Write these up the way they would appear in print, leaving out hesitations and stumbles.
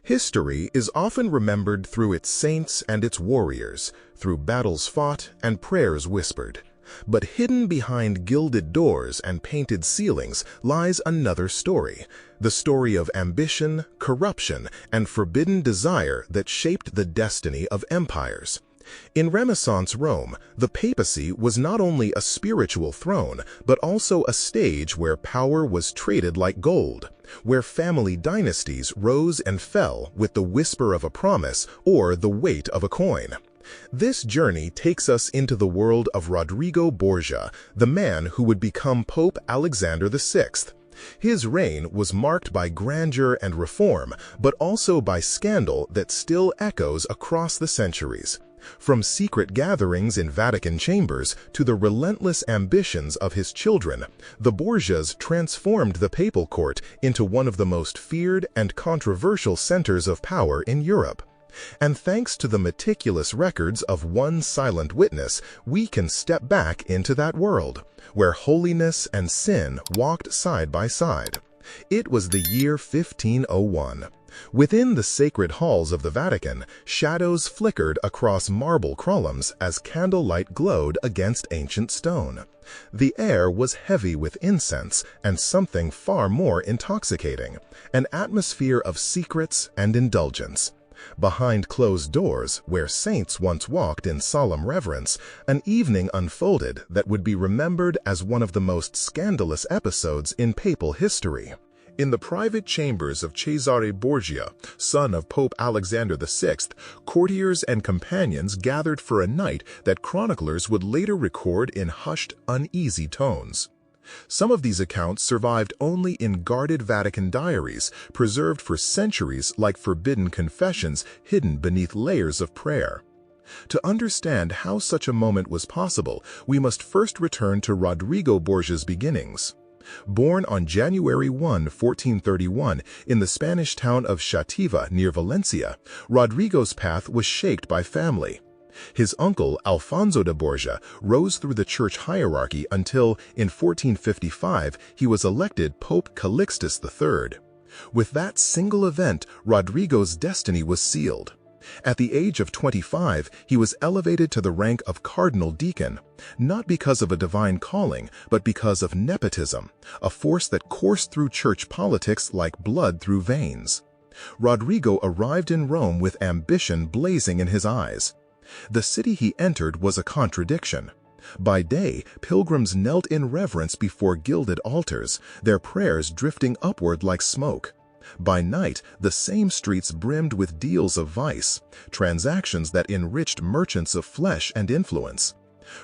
History is often remembered through its saints and its warriors, through battles fought and prayers whispered. But hidden behind gilded doors and painted ceilings lies another story, the story of ambition, corruption, and forbidden desire that shaped the destiny of empires. In Renaissance Rome, the papacy was not only a spiritual throne, but also a stage where power was traded like gold, where family dynasties rose and fell with the whisper of a promise or the weight of a coin. This journey takes us into the world of Rodrigo Borgia, the man who would become Pope Alexander VI. His reign was marked by grandeur and reform, but also by scandal that still echoes across the centuries. From secret gatherings in Vatican chambers to the relentless ambitions of his children, the Borgias transformed the papal court into one of the most feared and controversial centers of power in Europe. And thanks to the meticulous records of one silent witness, we can step back into that world, where holiness and sin walked side by side. It was the year 1501. Within the sacred halls of the Vatican, shadows flickered across marble columns as candlelight glowed against ancient stone. The air was heavy with incense and something far more intoxicating, an atmosphere of secrets and indulgence. Behind closed doors, where saints once walked in solemn reverence, an evening unfolded that would be remembered as one of the most scandalous episodes in papal history. In the private chambers of Cesare Borgia, son of Pope Alexander VI, courtiers and companions gathered for a night that chroniclers would later record in hushed, uneasy tones. Some of these accounts survived only in guarded Vatican diaries, preserved for centuries like forbidden confessions hidden beneath layers of prayer. To understand how such a moment was possible, we must first return to Rodrigo Borgia's beginnings. Born on January 1, 1431, in the Spanish town of Xàtiva near Valencia, Rodrigo's path was shaped by family. His uncle, Alfonso de Borgia, rose through the church hierarchy until, in 1455, he was elected Pope Calixtus III. With that single event, Rodrigo's destiny was sealed. At the age of 25, he was elevated to the rank of cardinal deacon, not because of a divine calling, but because of nepotism, a force that coursed through church politics like blood through veins. Rodrigo arrived in Rome with ambition blazing in his eyes. The city he entered was a contradiction. By day, pilgrims knelt in reverence before gilded altars, their prayers drifting upward like smoke. By night, the same streets brimmed with deals of vice, transactions that enriched merchants of flesh and influence.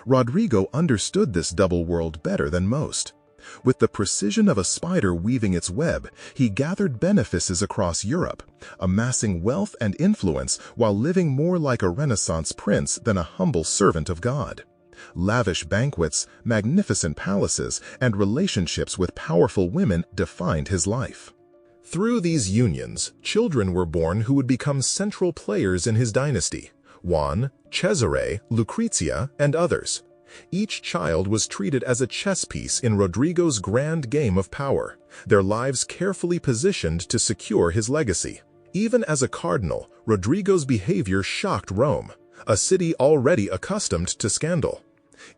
Rodrigo understood this double world better than most. With the precision of a spider weaving its web, he gathered benefices across Europe, amassing wealth and influence while living more like a Renaissance prince than a humble servant of God. Lavish banquets, magnificent palaces, and relationships with powerful women defined his life. Through these unions, children were born who would become central players in his dynasty: Johann, Cesare, Lucrezia, and others. Each child was treated as a chess piece in Rodrigo's grand game of power, their lives carefully positioned to secure his legacy. Even as a cardinal, Rodrigo's behavior shocked Rome, a city already accustomed to scandal.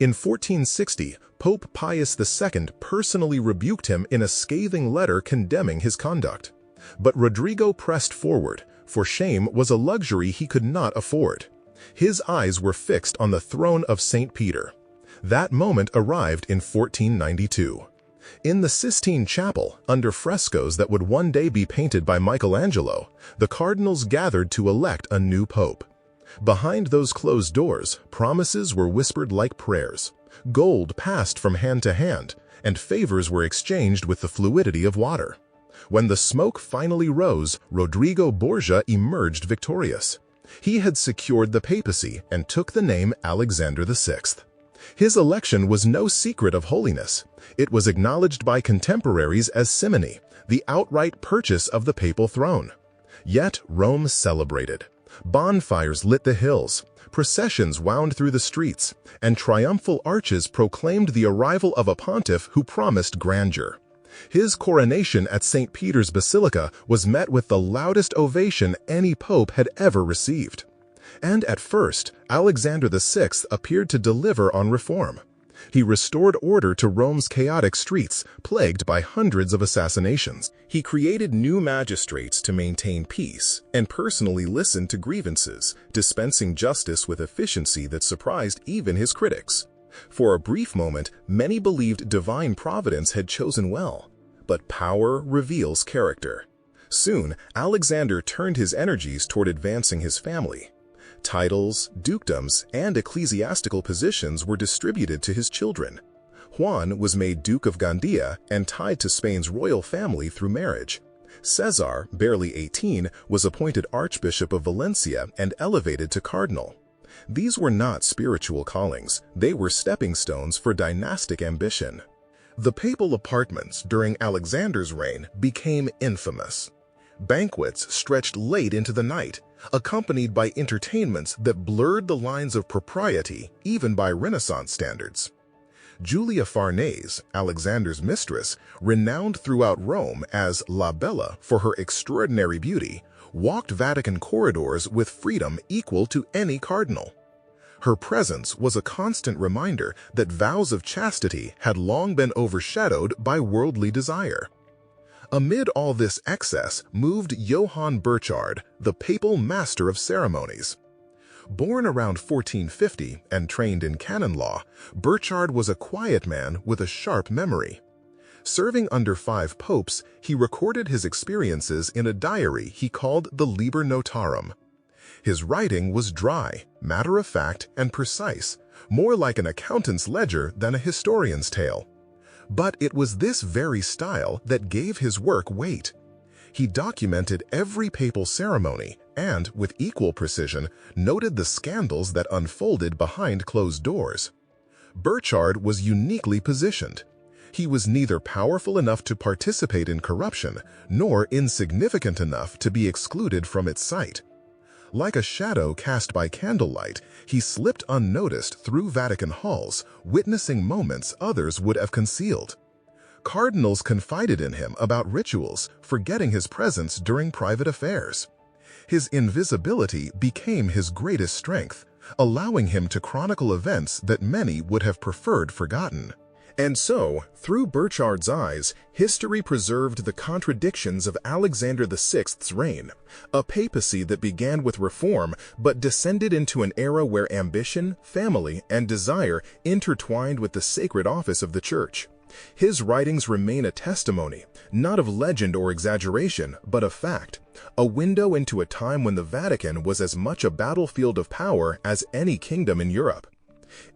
In 1460, Pope Pius II personally rebuked him in a scathing letter condemning his conduct. But Rodrigo pressed forward, for shame was a luxury he could not afford. His eyes were fixed on the throne of St. Peter. That moment arrived in 1492. In the Sistine Chapel, under frescoes that would one day be painted by Michelangelo, the cardinals gathered to elect a new pope. Behind those closed doors, promises were whispered like prayers. Gold passed from hand to hand, and favors were exchanged with the fluidity of water. When the smoke finally rose, Rodrigo Borgia emerged victorious. He had secured the papacy and took the name Alexander VI. His election was no secret of holiness. It was acknowledged by contemporaries as simony, the outright purchase of the papal throne. Yet Rome celebrated. Bonfires lit the hills, processions wound through the streets, and triumphal arches proclaimed the arrival of a pontiff who promised grandeur. His coronation at St. Peter's Basilica was met with the loudest ovation any pope had ever received. And at first, Alexander VI appeared to deliver on reform. He restored order to Rome's chaotic streets, plagued by hundreds of assassinations. He created new magistrates to maintain peace and personally listened to grievances, dispensing justice with efficiency that surprised even his critics. For a brief moment, many believed divine providence had chosen well. But power reveals character. Soon, Alexander turned his energies toward advancing his family. Titles, dukedoms, and ecclesiastical positions were distributed to his children. Juan was made Duke of Gandia and tied to Spain's royal family through marriage. Cesar, barely 18, was appointed Archbishop of Valencia and elevated to cardinal. These were not spiritual callings, they were stepping stones for dynastic ambition. The papal apartments during Alexander's reign became infamous. Banquets stretched late into the night, accompanied by entertainments that blurred the lines of propriety even by Renaissance standards. Julia Farnese, Alexander's mistress, renowned throughout Rome as La Bella for her extraordinary beauty, walked Vatican corridors with freedom equal to any cardinal. Her presence was a constant reminder that vows of chastity had long been overshadowed by worldly desire. Amid all this excess moved Johann Burchard, the papal master of ceremonies. Born around 1450 and trained in canon law, Burchard was a quiet man with a sharp memory. Serving under 5 popes, he recorded his experiences in a diary he called the Liber Notarum. His writing was dry, matter-of-fact, and precise, more like an accountant's ledger than a historian's tale. But it was this very style that gave his work weight. He documented every papal ceremony and, with equal precision, noted the scandals that unfolded behind closed doors. Burchard was uniquely positioned. He was neither powerful enough to participate in corruption, nor insignificant enough to be excluded from its sight. Like a shadow cast by candlelight, he slipped unnoticed through Vatican halls, witnessing moments others would have concealed. Cardinals confided in him about rituals, forgetting his presence during private affairs. His invisibility became his greatest strength, allowing him to chronicle events that many would have preferred forgotten. And so, through Burchard's eyes, history preserved the contradictions of Alexander VI's reign, a papacy that began with reform but descended into an era where ambition, family, and desire intertwined with the sacred office of the Church. His writings remain a testimony, not of legend or exaggeration, but of fact, a window into a time when the Vatican was as much a battlefield of power as any kingdom in Europe.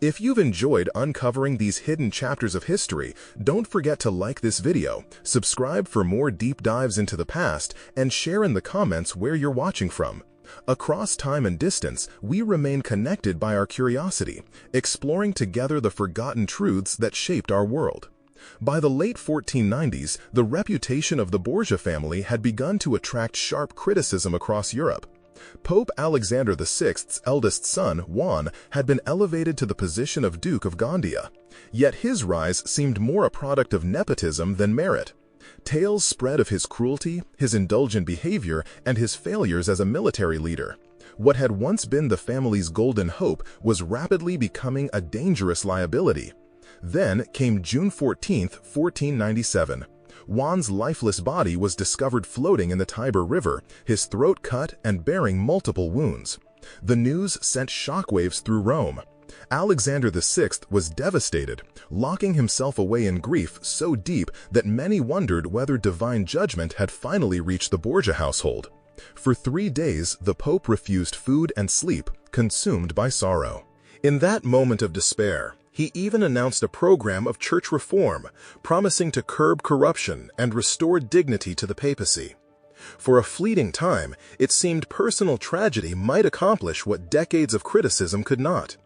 If you've enjoyed uncovering these hidden chapters of history, don't forget to like this video, subscribe for more deep dives into the past, and share in the comments where you're watching from. Across time and distance, we remain connected by our curiosity, exploring together the forgotten truths that shaped our world. By the late 1490s, the reputation of the Borgia family had begun to attract sharp criticism across Europe. Pope Alexander VI's eldest son, Juan, had been elevated to the position of Duke of Gandia. Yet his rise seemed more a product of nepotism than merit. Tales spread of his cruelty, his indulgent behavior, and his failures as a military leader. What had once been the family's golden hope was rapidly becoming a dangerous liability. Then came June 14, 1497. Juan's lifeless body was discovered floating in the Tiber River, his throat cut and bearing multiple wounds. The news sent shockwaves through Rome. Alexander VI was devastated, locking himself away in grief so deep that many wondered whether divine judgment had finally reached the Borgia household. For 3 days, the Pope refused food and sleep, consumed by sorrow. In that moment of despair, he even announced a program of church reform, promising to curb corruption and restore dignity to the papacy. For a fleeting time, it seemed personal tragedy might accomplish what decades of criticism could not.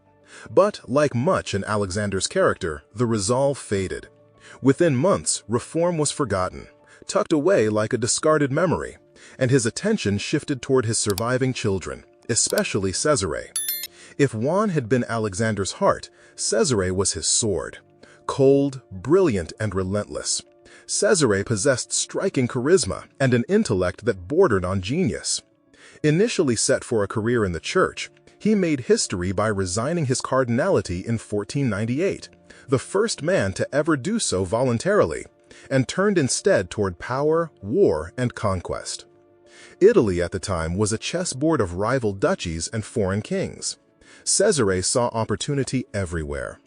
But, like much in Alexander's character, the resolve faded. Within months, reform was forgotten, tucked away like a discarded memory, and his attention shifted toward his surviving children, especially Cesare. If Juan had been Alexander's heart, Cesare was his sword. Cold, brilliant, and relentless. Cesare possessed striking charisma and an intellect that bordered on genius. Initially set for a career in the church, he made history by resigning his cardinality in 1498, the first man to ever do so voluntarily, and turned instead toward power, war, and conquest. Italy at the time was a chessboard of rival duchies and foreign kings. Cesare saw opportunity everywhere.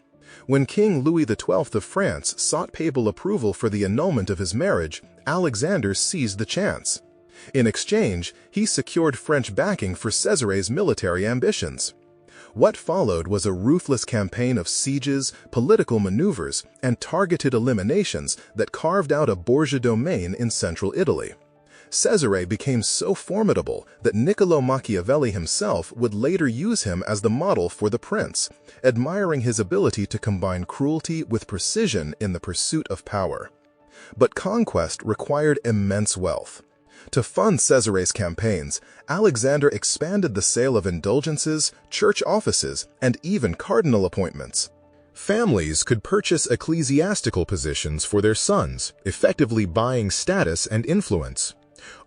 When King Louis XII of France sought papal approval for the annulment of his marriage, Alexander seized the chance. In exchange, he secured French backing for Cesare's military ambitions. What followed was a ruthless campaign of sieges, political maneuvers, and targeted eliminations that carved out a Borgia domain in central Italy. Cesare became so formidable that Niccolò Machiavelli himself would later use him as the model for the prince, admiring his ability to combine cruelty with precision in the pursuit of power. But conquest required immense wealth. To fund Cesare's campaigns, Alexander expanded the sale of indulgences, church offices, and even cardinal appointments. Families could purchase ecclesiastical positions for their sons, effectively buying status and influence.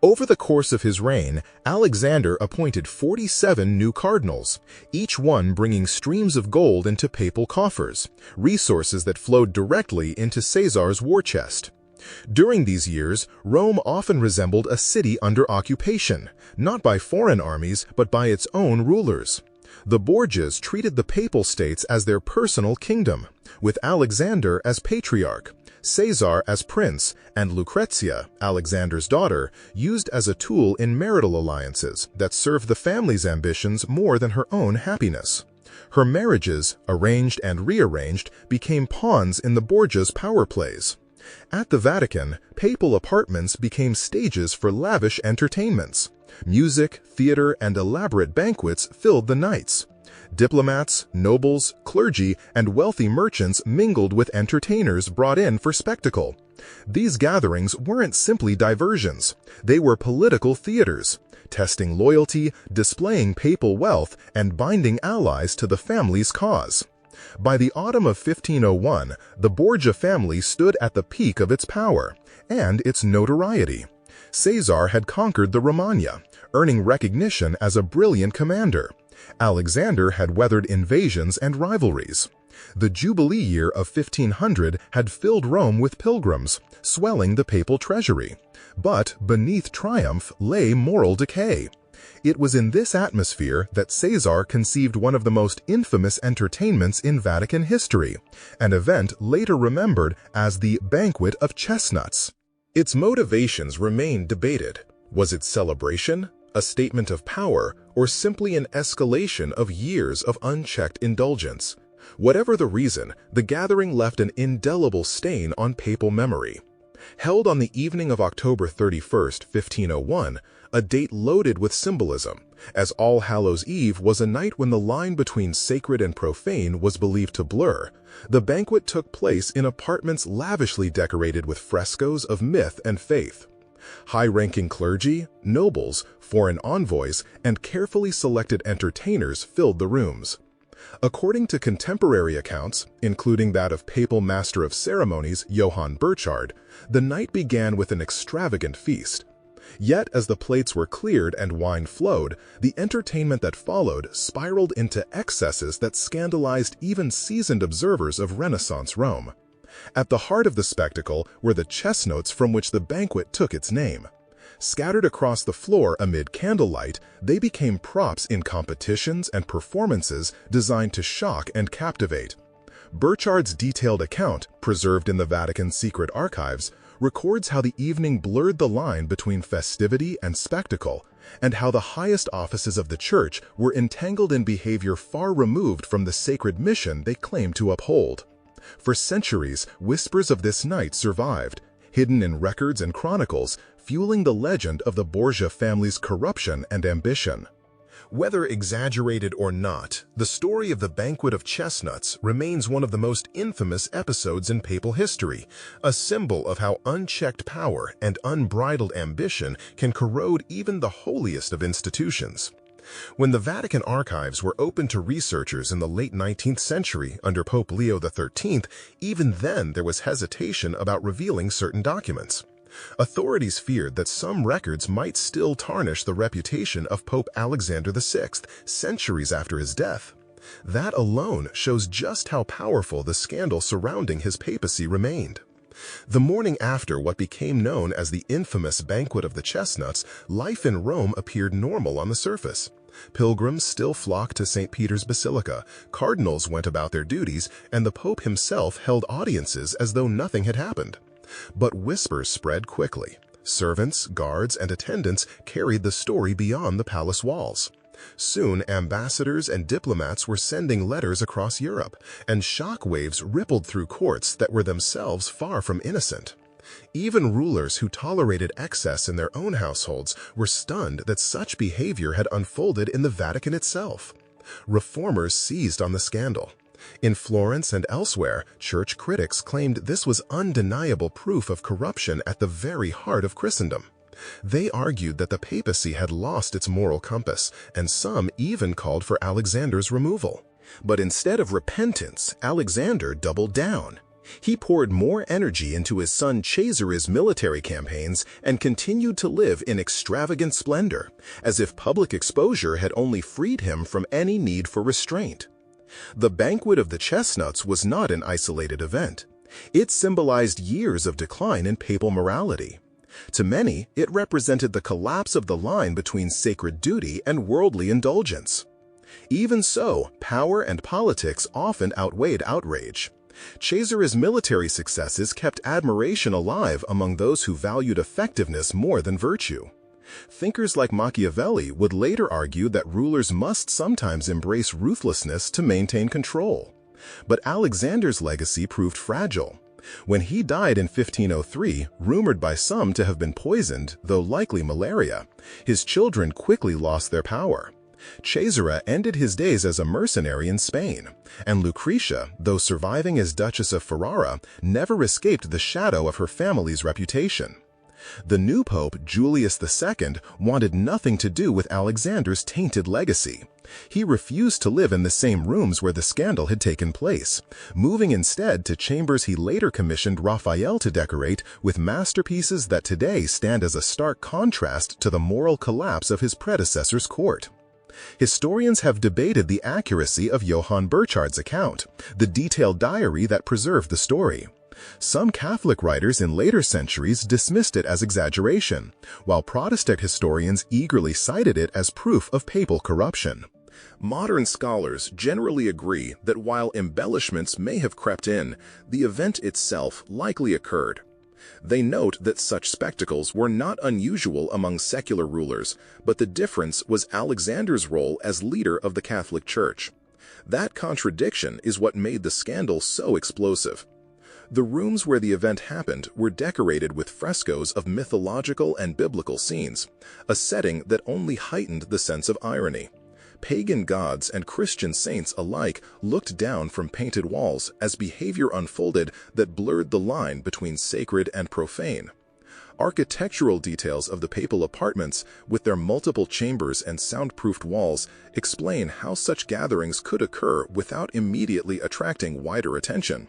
Over the course of his reign, Alexander appointed 47 new cardinals, each one bringing streams of gold into papal coffers, resources that flowed directly into Caesar's war chest. During these years, Rome often resembled a city under occupation, not by foreign armies but by its own rulers. The Borgias treated the papal states as their personal kingdom, with Alexander as patriarch, Caesar as prince, and Lucrezia, Alexander's daughter, used as a tool in marital alliances that served the family's ambitions more than her own happiness. Her marriages, arranged and rearranged, became pawns in the Borgias' power plays. At the Vatican, papal apartments became stages for lavish entertainments. Music, theater, and elaborate banquets filled the nights. Diplomats, nobles, clergy, and wealthy merchants mingled with entertainers brought in for spectacle. These gatherings weren't simply diversions. They were political theaters, testing loyalty, displaying papal wealth, and binding allies to the family's cause. By the autumn of 1501, the Borgia family stood at the peak of its power and its notoriety. Caesar had conquered the Romagna, earning recognition as a brilliant commander. Alexander had weathered invasions and rivalries. The Jubilee year of 1500 had filled Rome with pilgrims, swelling the papal treasury. But beneath triumph lay moral decay. It was in this atmosphere that Caesar conceived one of the most infamous entertainments in Vatican history, an event later remembered as the Banquet of Chestnuts. Its motivations remain debated. Was it celebration, a statement of power, or simply an escalation of years of unchecked indulgence? Whatever the reason, the gathering left an indelible stain on papal memory. Held on the evening of October 31st, 1501, a date loaded with symbolism, as All Hallows' Eve was a night when the line between sacred and profane was believed to blur, the banquet took place in apartments lavishly decorated with frescoes of myth and faith. High-ranking clergy, nobles, foreign envoys, and carefully selected entertainers filled the rooms. According to contemporary accounts, including that of papal master of ceremonies Johann Burchard, the night began with an extravagant feast. Yet as the plates were cleared and wine flowed, the entertainment that followed spiraled into excesses that scandalized even seasoned observers of Renaissance Rome. At the heart of the spectacle were the chess notes from which the banquet took its name. Scattered across the floor amid candlelight, they became props in competitions and performances designed to shock and captivate. Burchard's detailed account, preserved in the Vatican's secret archives, records how the evening blurred the line between festivity and spectacle, and how the highest offices of the Church were entangled in behavior far removed from the sacred mission they claimed to uphold. For centuries, whispers of this night survived, hidden in records and chronicles, fueling the legend of the Borgia family's corruption and ambition. Whether exaggerated or not, the story of the Banquet of Chestnuts remains one of the most infamous episodes in papal history, a symbol of how unchecked power and unbridled ambition can corrode even the holiest of institutions. When the Vatican archives were opened to researchers in the late 19th century under Pope Leo XIII, even then there was hesitation about revealing certain documents. Authorities feared that some records might still tarnish the reputation of Pope Alexander VI centuries after his death. That alone shows just how powerful the scandal surrounding his papacy remained. The morning after what became known as the infamous Banquet of the Chestnuts, life in Rome appeared normal on the surface. Pilgrims still flocked to St. Peter's Basilica, cardinals went about their duties, and the Pope himself held audiences as though nothing had happened. But whispers spread quickly. Servants, guards, and attendants carried the story beyond the palace walls. Soon, ambassadors and diplomats were sending letters across Europe, and shockwaves rippled through courts that were themselves far from innocent. Even rulers who tolerated excess in their own households were stunned that such behavior had unfolded in the Vatican itself. Reformers seized on the scandal. In Florence and elsewhere, church critics claimed this was undeniable proof of corruption at the very heart of Christendom. They argued that the papacy had lost its moral compass, and some even called for Alexander's removal. But instead of repentance, Alexander doubled down. He poured more energy into his son Cesare's military campaigns and continued to live in extravagant splendor, as if public exposure had only freed him from any need for restraint. The Banquet of the Chestnuts was not an isolated event. It symbolized years of decline in papal morality. To many, it represented the collapse of the line between sacred duty and worldly indulgence. Even so, power and politics often outweighed outrage. Cesare's military successes kept admiration alive among those who valued effectiveness more than virtue. Thinkers like Machiavelli would later argue that rulers must sometimes embrace ruthlessness to maintain control. But Alexander's legacy proved fragile. When he died in 1503, rumored by some to have been poisoned, though likely malaria, his children quickly lost their power. Cesare ended his days as a mercenary in Spain, and Lucrezia, though surviving as Duchess of Ferrara, never escaped the shadow of her family's reputation. The new pope, Julius II, wanted nothing to do with Alexander's tainted legacy. He refused to live in the same rooms where the scandal had taken place, moving instead to chambers he later commissioned Raphael to decorate with masterpieces that today stand as a stark contrast to the moral collapse of his predecessor's court. Historians have debated the accuracy of Johann Burchard's account, the detailed diary that preserved the story. Some Catholic writers in later centuries dismissed it as exaggeration, while Protestant historians eagerly cited it as proof of papal corruption. Modern scholars generally agree that while embellishments may have crept in, the event itself likely occurred. They note that such spectacles were not unusual among secular rulers, but the difference was Alexander's role as leader of the Catholic Church. That contradiction is what made the scandal so explosive. The rooms where the event happened were decorated with frescoes of mythological and biblical scenes, a setting that only heightened the sense of irony. Pagan gods and Christian saints alike looked down from painted walls as behavior unfolded that blurred the line between sacred and profane. Architectural details of the papal apartments, with their multiple chambers and soundproofed walls, explain how such gatherings could occur without immediately attracting wider attention.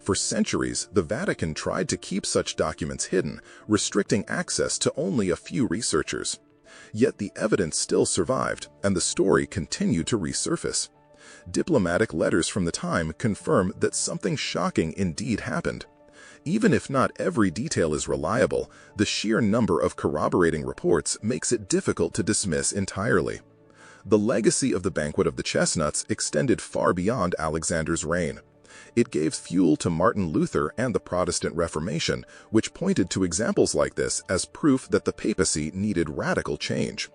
For centuries, the Vatican tried to keep such documents hidden, restricting access to only a few researchers. Yet the evidence still survived, and the story continued to resurface. Diplomatic letters from the time confirm that something shocking indeed happened. Even if not every detail is reliable, the sheer number of corroborating reports makes it difficult to dismiss entirely. The legacy of the Banquet of the Chestnuts extended far beyond Alexander's reign. It gave fuel to Martin Luther and the Protestant Reformation, which pointed to examples like this as proof that the papacy needed radical change.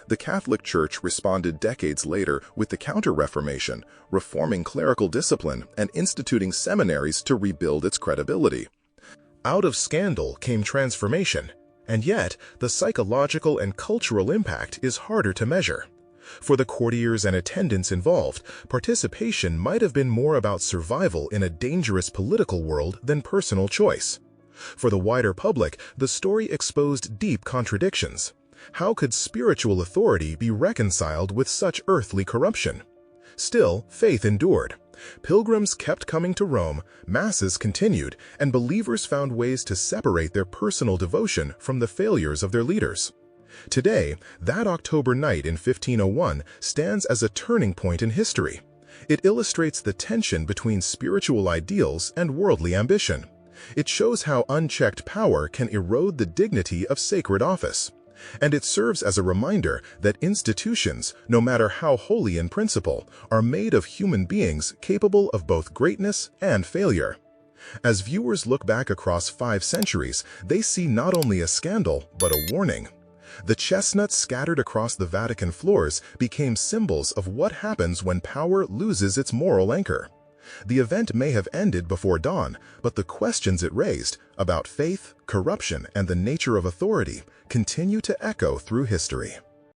The Catholic Church responded decades later with the Counter-Reformation, reforming clerical discipline and instituting seminaries to rebuild its credibility. Out of scandal came transformation, and yet the psychological and cultural impact is harder to measure. For the courtiers and attendants involved, participation might have been more about survival in a dangerous political world than personal choice. For the wider public, the story exposed deep contradictions. How could spiritual authority be reconciled with such earthly corruption? Still, faith endured. Pilgrims kept coming to Rome, masses continued, and believers found ways to separate their personal devotion from the failures of their leaders. Today, that October night in 1501 stands as a turning point in history. It illustrates the tension between spiritual ideals and worldly ambition. It shows how unchecked power can erode the dignity of sacred office. And it serves as a reminder that institutions, no matter how holy in principle, are made of human beings capable of both greatness and failure. As viewers look back across 5 centuries, they see not only a scandal, but a warning. The chestnuts scattered across the Vatican floors became symbols of what happens when power loses its moral anchor. The event may have ended before dawn, but the questions it raised about faith, corruption, and the nature of authority continue to echo through history.